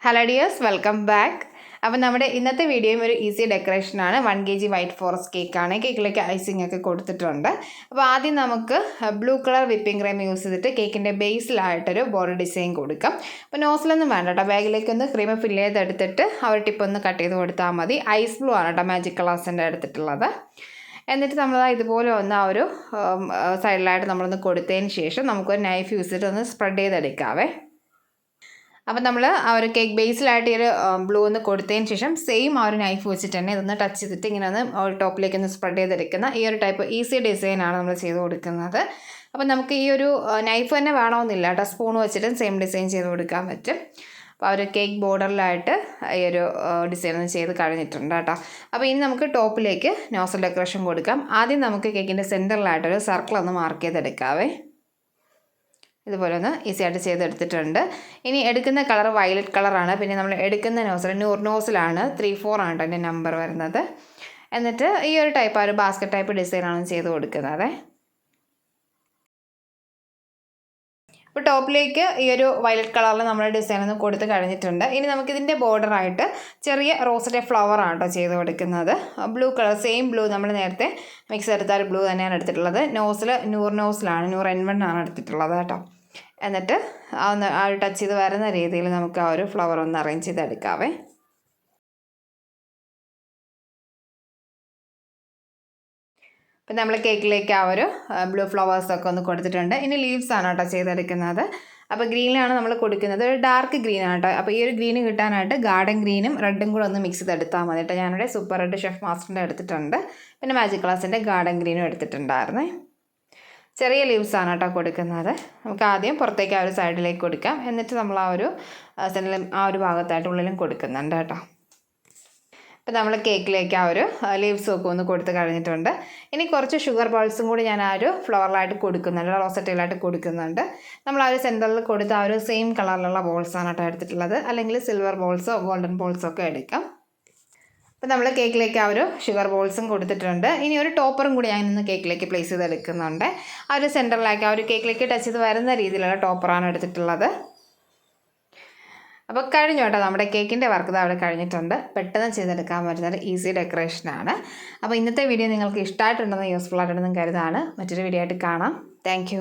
Hello dears, welcome back. അപ്പോൾ നമ്മുടെ ഇന്നത്തെ വീഡിയോയും ഒരു ഈസി ഡെക്കറേഷനാണ്. 1 kg വൈറ്റ് ഫോറസ്റ്റ് കേക്കാണ്. കേക്കിലേക്ക് ഐസിംഗ് ഒക്കെ കൊടുത്തിട്ടുണ്ട്. അപ്പോൾ ആദ്യം നമുക്ക് blue colour whipping cream use ചെയ്തിട്ട് കേക്കിൻ്റെ ബേസിലായിട്ടൊരു ബോർഡർ ഡിസൈൻ കൊടുക്കാം. അപ്പോൾ നോസിലൊന്നും വേണ്ട കേട്ടോ. ബാഗിലേക്കൊന്ന് ക്രീം ഫില്ല് ചെയ്തെടുത്തിട്ട് ആ ഒരു ടിപ്പൊന്ന് കട്ട് ചെയ്ത് കൊടുത്താൽ മതി. ഐസ് ബ്ലൂ ആണ് കേട്ടോ മാജിക് കളേഴ്സിൻ്റെ എടുത്തിട്ടുള്ളത്. എന്നിട്ട് നമ്മൾ ഇതുപോലെ ഒന്ന് ആ ഒരു സൈഡിലായിട്ട് നമ്മളൊന്ന് കൊടുത്തതിന് ശേഷം നമുക്കൊരു നൈഫ് യൂസ് ചെയ്തിട്ട് ഒന്ന് സ്പ്രെഡ് ചെയ്തെടുക്കാവേ. അപ്പോൾ നമ്മൾ ആ ഒരു കേക്ക് ബേസിലായിട്ട് ഈ ഒരു ബ്ലൂ ഒന്ന് കൊടുത്തതിന് ശേഷം സെയിം ആ ഒരു നൈഫ് വെച്ചിട്ട് തന്നെ ഇതൊന്ന് ടച്ച് ചെയ്തിട്ട് ഇങ്ങനെ ഒന്ന് ടോപ്പിലേക്ക് ഒന്ന് സ്പ്രെഡ് ചെയ്തെടുക്കുന്ന ഈ ഒരു ടൈപ്പ് ഈസി ഡിസൈനാണ് നമ്മൾ ചെയ്ത് കൊടുക്കുന്നത്. അപ്പോൾ നമുക്ക് ഈ ഒരു നൈഫ് തന്നെ വേണമെന്നില്ല കേട്ടോ. സ്പൂൺ വെച്ചിട്ട് സെയിം ഡിസൈൻ ചെയ്ത് കൊടുക്കാൻ പറ്റും. അപ്പോൾ ആ ഒരു കേക്ക് ബോർഡറിലായിട്ട് ഈ ഒരു ഡിസൈൻ ഒന്ന് ചെയ്ത് കഴിഞ്ഞിട്ടുണ്ട് കേട്ടോ. അപ്പോൾ ഇനി നമുക്ക് ടോപ്പിലേക്ക് നോസൽ ഡെക്കറേഷൻ കൊടുക്കാം. ആദ്യം നമുക്ക് കേക്കിൻ്റെ സെൻറ്ററിലായിട്ടൊരു സർക്കിൾ ഒന്ന് മാർക്ക് ചെയ്തെടുക്കാവേ. ഇതുപോലെ ഒന്ന് ഈസി ആയിട്ട് ചെയ്തെടുത്തിട്ടുണ്ട്. ഇനി എടുക്കുന്ന കളർ വയലറ്റ് കളറാണ്. പിന്നെ നമ്മൾ എടുക്കുന്ന നോസൽ നൂർ നോസിലാണ്. 34 ആണ് എൻ്റെ നമ്പർ വരുന്നത്. എന്നിട്ട് ഈ ഒരു ടൈപ്പ് ആ ഒരു ബാസ്ക്കറ്റ് ടൈപ്പ് ഡിസൈനാണ് ചെയ്ത് കൊടുക്കുന്നത്. അപ്പോൾ ടോപ്പിലേക്ക് ഈ ഒരു വയലറ്റ് കളറിൽ നമ്മൾ ഡിസൈൻ ഒന്ന് കൊടുത്ത് കഴിഞ്ഞിട്ടുണ്ട്. ഇനി നമുക്കിതിൻ്റെ ബോർഡറായിട്ട് ചെറിയ റോസിൻ്റെ ഫ്ലവറാണ് കേട്ടോ ചെയ്ത് കൊടുക്കുന്നത്. ബ്ലൂ കളർ, സെയിം ബ്ലൂ നമ്മൾ നേരത്തെ മിക്സ് എടുത്ത ഒരു ബ്ലൂ തന്നെയാണ് എടുത്തിട്ടുള്ളത്. നൂർ നോസിലാണ്, നൂർ N1 ആണ് എടുത്തിട്ടുള്ളത് കേട്ടോ. എന്നിട്ട് ആ ഒരു ടച്ച് ചെയ്ത് വരുന്ന രീതിയിൽ നമുക്ക് ആ ഒരു ഫ്ലവർ ഒന്ന് അറേഞ്ച് ചെയ്തെടുക്കാവേ. അപ്പം നമ്മൾ കേക്കിലേക്ക് ആ ഒരു ബ്ലൂ ഫ്ലവേഴ്സൊക്കെ ഒന്ന് കൊടുത്തിട്ടുണ്ട്. ഇനി ലീവ്സ് ആണ് കേട്ടോ ചെയ്തെടുക്കുന്നത്. അപ്പോൾ ഗ്രീനിലാണ് നമ്മൾ കൊടുക്കുന്നത്. ഒരു ഡാർക്ക് ഗ്രീൻ ആണ് കേട്ടോ. അപ്പോൾ ഈ ഒരു ഗ്രീന് കിട്ടാനായിട്ട് ഗാർഡൻ ഗ്രീനും റെഡും കൂടെ ഒന്ന് മിക്സ് ചെയ്തെടുത്താൽ മതി കേട്ടോ. ഞാനിവിടെ സൂപ്പർ റെഡ് ഷെഫ് മാസ്റ്ററിൻ്റെ എടുത്തിട്ടുണ്ട്. പിന്നെ മാജിക് കളേഴ്സിൻ്റെ ഗാർഡൻ ഗ്രീനും എടുത്തിട്ടുണ്ടായിരുന്നേ. ചെറിയ ലീവ്സ് ആണ് കേട്ടോ കൊടുക്കുന്നത്. നമുക്ക് ആദ്യം പുറത്തേക്ക് ആ ഒരു സൈഡിലേക്ക് കൊടുക്കാം. എന്നിട്ട് നമ്മൾ ആ ഒരു സെൻറ്ററിലും ആ ഒരു ഭാഗത്തായിട്ട് ഉള്ളിലും കൊടുക്കുന്നുണ്ട് കേട്ടോ. അപ്പോൾ നമ്മൾ കേക്കിലേക്ക് ആ ഒരു ലീവ്സും ഒക്കെ ഒന്ന് കൊടുത്ത് കഴിഞ്ഞിട്ടുണ്ട്. ഇനി കുറച്ച് ഷുഗർ ബോൾസും കൂടി ഞാൻ ആ ഒരു ഫ്ലവറിലായിട്ട് കൊടുക്കുന്നുണ്ട്, റോസറ്റയിലായിട്ട് കൊടുക്കുന്നുണ്ട്. നമ്മൾ ആ ഒരു സെൻറ്ററിൽ കൊടുത്ത ആ ഒരു സെയിം കളറിലുള്ള ബോൾസാണ് കേട്ടോ എടുത്തിട്ടുള്ളത്. അല്ലെങ്കിൽ സിൽവർ ബോൾസോ ഗോൾഡൻ ബോൾസോ ഒക്കെ എടുക്കാം. അപ്പോൾ നമ്മൾ കേക്കിലേക്ക് ആ ഒരു ഷുഗർ ബോൾസും കൊടുത്തിട്ടുണ്ട്. ഇനി ഒരു ടോപ്പറും കൂടി ഞാൻ ഇന്ന് കേക്കിലേക്ക് പ്ലേസ് ചെയ്തെടുക്കുന്നുണ്ട്. ആ ഒരു സെൻറ്ററിലേക്ക് ആ ഒരു കേക്കിലേക്ക് ടച്ച് ചെയ്ത് വരുന്ന രീതിയിലുള്ള ടോപ്പറാണ് എടുത്തിട്ടുള്ളത്. അപ്പോൾ കഴിഞ്ഞു കേട്ടോ, നമ്മുടെ കേക്കിൻ്റെ വർക്ക് അവിടെ കഴിഞ്ഞിട്ടുണ്ട്. പെട്ടെന്ന് ചെയ്തെടുക്കാൻ പറ്റുന്ന ഒരു ഈസി ഡെക്കറേഷനാണ്. അപ്പോൾ ഇന്നത്തെ വീഡിയോ നിങ്ങൾക്ക് ഇഷ്ടമായിട്ടുണ്ടെന്ന് യൂസ്ഫുൾ ആയിട്ടുണ്ടെന്ന് കരുതാണ്. മറ്റൊരു വീഡിയോ ആയിട്ട് കാണാം. താങ്ക്